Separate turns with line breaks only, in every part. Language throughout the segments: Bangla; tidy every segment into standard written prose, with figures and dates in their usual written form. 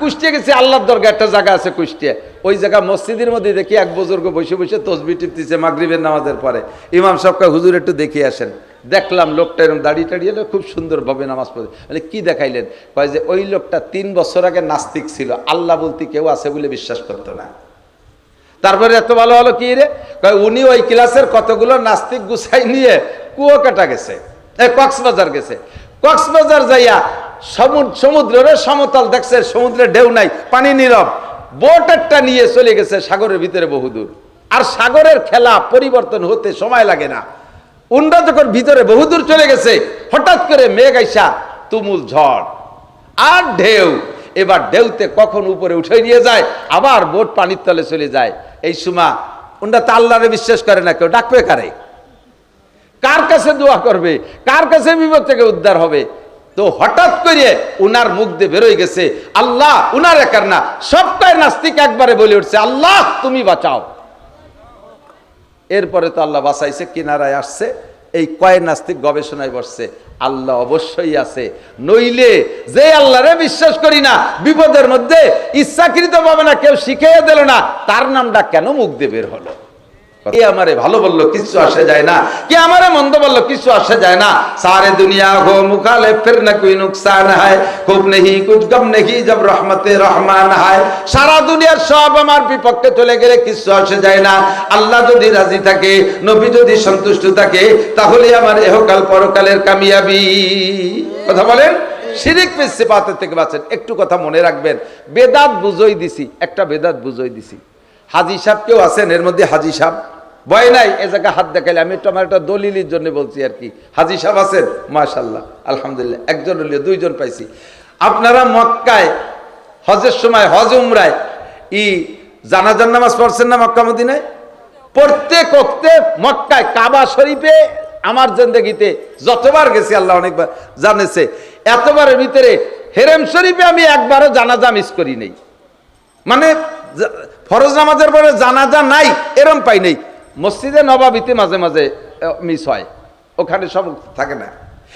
কুষ্টিয়া গেছি, আল্লাহর দরগা একটা জায়গা আছে কুষ্টিয়া, ওই জায়গা মসজিদের মধ্যে দেখি এক বুজুর্গ বসে বসে তসবিহ টিপতেছে মাগরিবের নামাজের পরে। ইমাম সাহেবকে হুজুর একটু দেখে আসেন। দেখলাম লোকটা এরকম দাড়ি টাড়িয়ে খুব সুন্দরভাবে নামাজ পড়ে। মানে কি দেখাইলেন? কয় যে ওই লোকটা 3 বছর আগে নাস্তিক ছিল, আল্লাহ বলতে কেউ আছে বলে বিশ্বাস করতো না। তারপরে এত ভালো হলো কি রে, কয় উনি ওই ক্লাসের কতগুলো নাস্তিক গুছাই নিয়ে কুয়াকাটা গেছে, কক্সবাজার গেছে। কক্সবাজার যাইয়া সমুদ্রের সমতল দেখছে, সমুদ্রে ঢেউ নাই, পানি নীরব, বোট একটা নিয়ে চলে গেছে সাগরের ভিতরে বহুদূর। আর সাগরের খেলা পরিবর্তন হতে সময় লাগে না। উন্ডা যখন ভিতরে বহুদূর চলে গেছে, হঠাৎ করে মেঘ আইসা তুমুল ঝড় আর ঢেউ। এবার ঢেউতে কখন উপরে উঠে নিয়ে যায়, আবার বোট পানির তলে চলে যায়। এই সময় উন্ডা তো আল্লাহরে বিশ্বাস করে না, কেউ ডাকবে কারে? কার কাছে দোয়া করবে? কার কাছে বিপদ থেকে উদ্ধার হবে? তো হঠাৎ করে উনার মুখ দিয়ে বেরোয় গেছে আল্লাহ। উনার একার না, সবটাই নাস্তিক একবারে বলে উঠছে আল্লাহ তুমি বাঁচাও। এরপরে তো আল্লাহ বাঁচাইছে, কিনারায় আসছে। এই কয় নাস্তিক গবেষণায় বসছে আল্লাহ অবশ্যই আছে, নইলে যে আল্লাহরে বিশ্বাস করি না, বিপদের মধ্যে ইচ্ছাকৃত ভাবে না, কেউ শিখিয়ে দিল না, তার নামটা কেন মুখ দিয়ে বের হলো? কে আমারে ভালো বললো কিছু আসে যায় না, কে আমারে মন্দ বললো কিছু আসে যায় না। সারে দুনিয়া হো মুখালে ফির না কোই নুকসান হয়, খুব নেহি কুছ গম নেহি জব রহমতে রহমান হয়। সারা দুনিয়ার সব আমার বিপক্ষে চলে গেলে কিছু আসে যায় না। আল্লাহ যদি রাজি থাকে, নবী যদি সন্তুষ্ট থাকে, তাহলে আমার ইহকাল পরকালের কামিয়াবি। কথা বলেন, শিরিক সিফাতের থেকে বাঁচেন। একটু কথা মনে রাখবেন, বেদাত বুঝই দিছি, একটা বেদাত বুঝই দিছি। হাজি সাহেব কেউ আছেন এর মধ্যে? হাজি সাহেব ভয় নাই, এ জায়গায় হাত দেখাইলে আমি একটু আমার একটা দলিলের জন্য বলছি আর কি। হাজি সাহেব আছেন? মাশাআল্লাহ, আলহামদুলিল্লাহ, একজন হলে 2 জন পাইছি। আপনারা মক্কায় হজের সময়, হজ উমরায় জানাজার নামাজ পড়ছেন না মক্কা মদিনায়? প্রত্যেক ওয়াক্তে মক্কায় কাবা শরীফে আমার জিন্দেগিতে যতবার গেছি, আল্লাহ অনেকবার জানেছে, এতবারের ভিতরে হেরেম শরীফে আমি একবারও জানাজা মিস করি নাই। মানে ফরজ নামাজের পরে জানাজা নাই এরম পাই নেই। মসজিদে নবাবিতে মাঝে মাঝে মিস হয়, ওখানে সব থাকে না,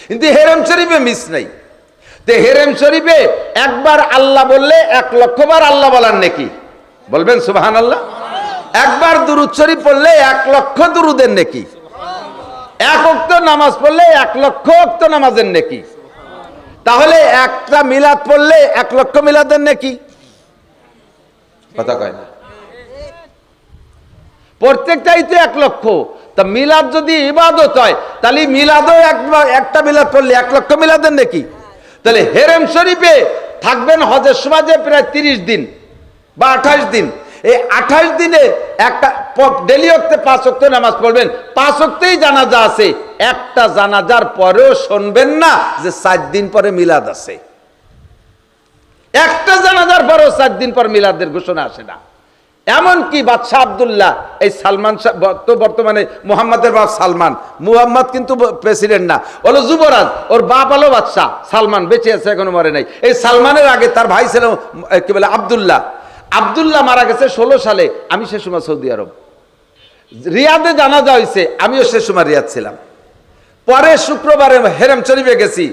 কিন্তু হেরেম শরীফে মিস নাই। তো হেরেম শরীফে একবার আল্লাহ বললে 1 লক্ষ বার আল্লাহ বলার নেকি, বলবেন সুবহানাল্লাহ। একবার দুরূদ শরীফ পড়লে 1 লক্ষ দুরুদের নেকি, 1 ওয়াক্ত নামাজ পড়লে 1 লক্ষ ওয়াক্ত নামাজের নেকি। তাহলে একটা মিলাদ পড়লে 1 লক্ষ মিলাদের নেকি। কথা কয় না, প্রত্যেকটাই তো 1 লক্ষ। তা মিলাদ যদি ইবাদত হয়, তাহলে মিলাদও একটা মিলাদ পড়লে 1 লক্ষ মিলাদের নাকি। তাহলে হেরেম শরীফে থাকবেন হজের সময় যে প্রায় 30 দিন বা 28 দিন। এই 28 দিনে একটা ডেলি ওয়াক্তে 5 ওয়াক্ত নামাজ পড়বেন, 5 ওয়াক্তেই জানাজা আছে। একটা জানাজার পরেও শুনবেন না যে 4 দিন পরে মিলাদ আছে। একটা জানাজার পরেও 4 দিন পর মিলাদের ঘোষণা আসে না। এমনকি বাদশাহ আব্দুল্লাহ, এই সালমান তো বর্তমানে মুহাম্মাদের বাপ সালমান, মুহাম্মদ কিন্তু প্রেসিডেন্ট না, হলো যুবরাজ, ওর বাপ হলো বাদশাহ। সালমান বেঁচে আছে, এখনো মরে নাই। এই সালমানের আগে তার ভাই ছিল কি বলে আব্দুল্লাহ। আব্দুল্লাহ মারা গেছে 16 সালে। আমি সে সময় সৌদি আরব, রিয়াদে জানাজা হয়েছে, আমিও সে সময় রিয়াদ ছিলাম। পরে শুক্রবারে হেরেম শরীফে গেছি,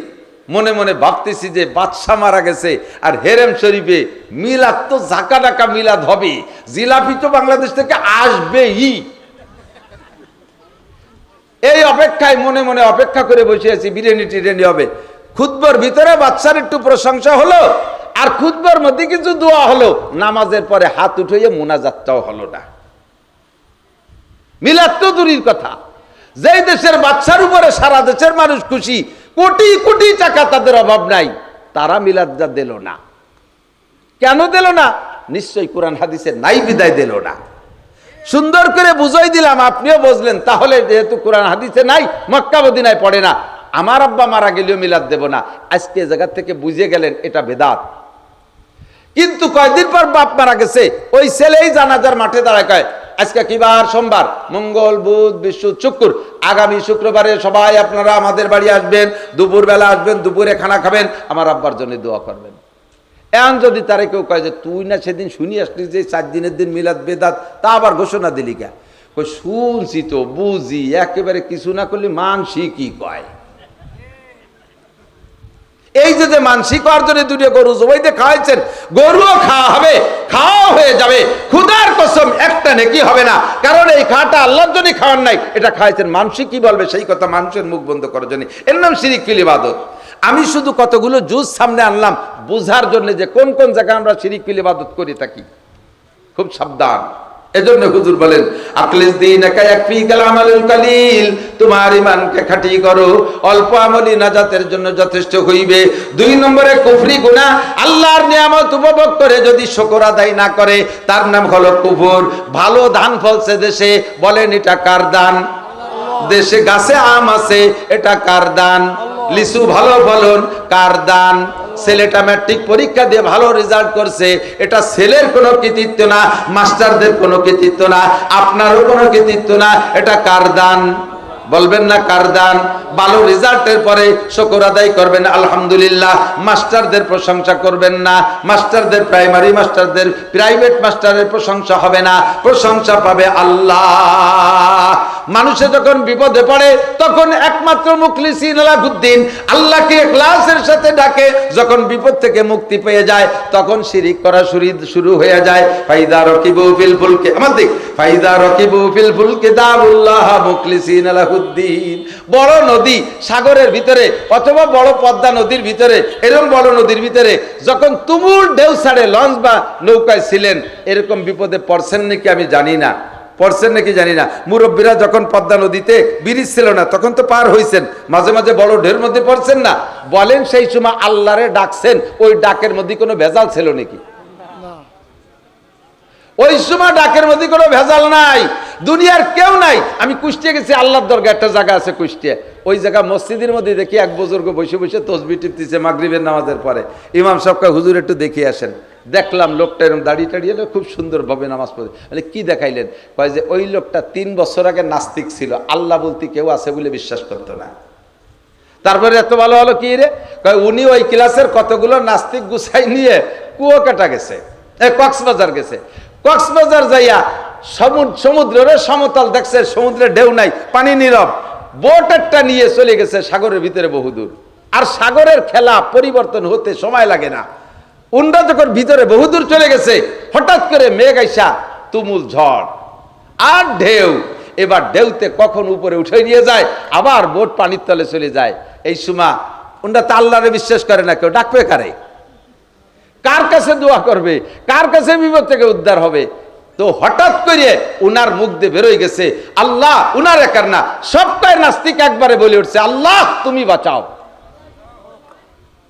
মনে মনে ভাবতেছি যে বাদশাহ মারা গেছে আর হেরেম শরীফে মিলাদ, তো ঝাঁকা ডাকা মিলাদ হবে, জিলাপি তো বাংলাদেশ থেকে আসবেই। এই অপেক্ষায় মনে মনে অপেক্ষা করে বসে আছি, বিরিয়ানি টিরিয়ানি হবে। খুতবার ভিতরে বাদশার একটু প্রশংসা হলো, আর খুতবার মধ্যে কিছু দোয়া হলো। নামাজের পরে হাত উঠিয়ে মুনাজাতটাও হলো না। মিলাদ তো দূরের কথা, যেই দেশের বাদশার উপরে সারা দেশের মানুষ খুশি, কোটি কোটি টাকা তাদের অভাব নাই, তারা মিলাদটা দিল না। কেন দিল না? নিশ্চয়ই কোরআন হাদিসে নাই বিদায় দিল না। সুন্দর করে বুঝাই দিলাম, আপনিও বুঝলেন। তাহলে যেহেতু কোরআন হাদিসে নাই, মক্কা মদিনায় পড়ে না, আমার আব্বা মারা গেলেও মিলাদ দেব না। আজকে জায়গা থেকে বুঝে গেলেন এটা বেদাত। কিন্তু কয়দিন পর বাপ মারা গেছে, ওই ছেলেই জানাজার মাঠে দাঁড়ায় কয়, আজকে কি বার? সোমবার, মঙ্গল, বুধ, বৃহস্পতি, শুক্র, আগামী শুক্রবারে সবাই আপনারা আমাদের বাড়ি আসবেন, দুপুর বেলা আসবেন, দুপুরে খানা খাবেন, আমার আব্বার জন্য দোয়া করবেন। এখন যদি তারা কেউ কয় যে তুই না সেদিন শুনি আসলি যে 4 দিনের দিন মিলাদ বেদাত, তা আবার ঘোষণা দিলি কে? শুনছি তো, বুঝি, একেবারে কিছু না করলে মানসি কি কয়। এই যে মানসিক অর্জনে দুটো গরু জবাইতে খাওয়াইছেন, গরুও খাওয়া হবে, খাওয়া হয়ে যাবে, খুদার কসম একটা নেকি হবে না, কারণ এই খাওয়াটা আল্লাহর জন্য খাওয়ার নাই, এটা খাওয়াইছেন মানুষই কি বলবে সেই কথা মানুষের মুখ বন্ধ করার জন্য। এর নাম শিরিক ফিল ইবাদত। আমি শুধু কতগুলো জুজ সামনে আনলাম বোঝার জন্য যে কোন কোন জায়গায় আমরা শিরিক ফিল ইবাদত করে থাকি। খুব সাবধান। এজন্য হুজুর বলেন আকলিস দীনাকা ইয়াকফিকাল আমালুল কালিল, তোমার ঈমানকে খাঁটি করো, অল্প আমলই নাজাতের জন্য যথেষ্ট হইবে। 2 নম্বরে কুফরি গুনাহ, আল্লাহর নিয়ামত উপভোগ করে যদি শুকর আদায় না করে তার নাম হলো কুফর। ভালো ধান ফলছে দেশে, বলেন এটা কার দান? দেশে গাছে আম আছে, এটা কার দান? লিচু ভালো ফলন, কার দান? ছেলেটা ম্যাট্রিক পরীক্ষা দিয়ে ভালো রেজাল্ট করছে, এটা ছেলের কোনো কৃতিত্ব না, মাস্টারদের কোনো কৃতিত্ব না, আপনারও কোনো কৃতিত্ব না, এটা কার দান? বলবেন না কার দান? ভালো রেজাল্টের পরে শুকর আদায় করবেন আলহামদুলিল্লাহ, মাস্টারদের প্রশংসা করবেন না, মাস্টারদের প্রাইমারি মাস্টারদের প্রাইভেট মাস্টারের প্রশংসা হবে না, প্রশংসা পাবে আল্লাহ। মানুষে যখন বিপদে পড়ে তখন একমাত্র মুখলিসিন আলাহুদ্দিন আল্লাহকে ইখলাসের সাথে ডাকে, যখন বিপদ থেকে মুক্তি পেয়ে যায় তখন শিরিক করা শুরু হয়ে যায়। ফাইদা রাকিবু ফিল ফুলকি, আমার দিক, ফাইদা রাকিবু ফিল ফুলকি দাউল্লাহ মুখলিসিন আলাহুদ্দিন। বড় নদী সাগরের ভিতরে অথবা বড় পদ্মা নদীর ভিতরে, এরকম বড় নদীর ভিতরে যখন তুমুল ঢেউ ছাড়ে লঞ্চ বা নৌকায় ছিলেন, এরকম বিপদে পড়ছেন নাকি আমি জানি না, পড়ছেন নাকি জানি না। মুরব্বীরা যখন পদ্মা নদীতে ব্রিজ ছিল না তখন তো পার হইছেন, মাঝে মাঝে বড় ঢেউর মধ্যে পড়ছেন না, বলেন সেই সময় আল্লাহরে ডাকছেন, ওই ডাকের মধ্যে কোনো ভেজাল ছিল নাকি? ওই সময় ডাকের মধ্যে কোনো ভেজাল নাই, দুনিয়ার কেউ নাই। আমি কুষ্টিয়া গেছি, আল্লাহর দরগা একটা জায়গা আছে কুষ্টিয়া, ওই জায়গা মসজিদের মধ্যে দেখি এক বুজুর্গ বসে বসে তসবিহ টিপতেছে মাগরিবের নামাজের পরে। ইমাম সাহেবকে হুজুর একটু দেখে আসেন। দেখলাম লোকটা এরকম দাড়ি টাড়িয়ে খুব সুন্দরভাবে নামাজ পড়ে। মানে কি দেখাইলেন? কয় যে ওই লোকটা 3 বছর আগে নাস্তিক ছিল, আল্লাহ বলতে কেউ আছে বলে বিশ্বাস করতো না। তারপরে এত ভালো হলো কি রে, কয় উনি ওই ক্লাসের কতগুলো নাস্তিক গুছাই নিয়ে কুয়াকাটা গেছে, কক্সবাজার গেছে। কক্সবাজার যাইয়া সমুদ্রের সমতল দেখছে, সমুদ্রে ঢেউ নাই, পানি নীরব, বোট একটা নিয়ে চলে গেছে সাগরের ভিতরে বহুদূর। আর সাগরের খেলা পরিবর্তন হতে সময় লাগে না। উন্ডা যখন ভিতরে বহুদূর চলে গেছে, হঠাৎ করে মেঘ আইসা তুমুল ঝড় আর ঢেউ। এবার ঢেউতে কখন উপরে উঠে নিয়ে যায়, আবার বোট পানির তলে চলে যায়। এই সময় উন্ডা তো আল্লাহরে বিশ্বাস করে না, কেউ ডাকবে কারে? কার কাছে দোয়া করবে? কার কাছে বিপদ থেকে উদ্ধার হবে? তো হঠাৎ করে উনার মুখ দিয়ে বেরোয় গেছে আল্লাহ, উনার একার না, সবটাই নাস্তিক একবারে বলে উঠছে আল্লাহ তুমি বাঁচাও।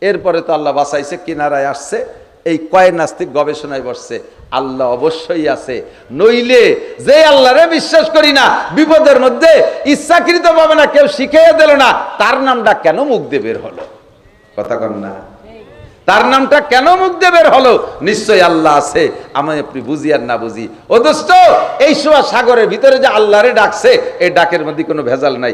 এরপরে তো আল্লাহ বাঁচাইছে, কিনারায় আসছে। এই কয় নাস্তিক গবেষণায় বসছে আল্লাহ অবশ্যই আছে, নইলে যে আল্লাহরে বিশ্বাস করি না বিপদের মধ্যে ইচ্ছাকৃত ভাবে না কেউ শিখিয়ে দিল না, তার নামটা কেন মুখ দিয়ে বের হলো? কথা কন না, তার নামটা কেন মুখ দিয়ে বের হলো? নিশ্চয়ই আল্লাহ আছে, আমি আপনি বুঝি আর না বুঝি। ও দোস্ত, এই সময় সাগরের ভিতরে যে আল্লাহরে ডাকছে, এই ডাকের মধ্যে কোনো ভেজাল নাই।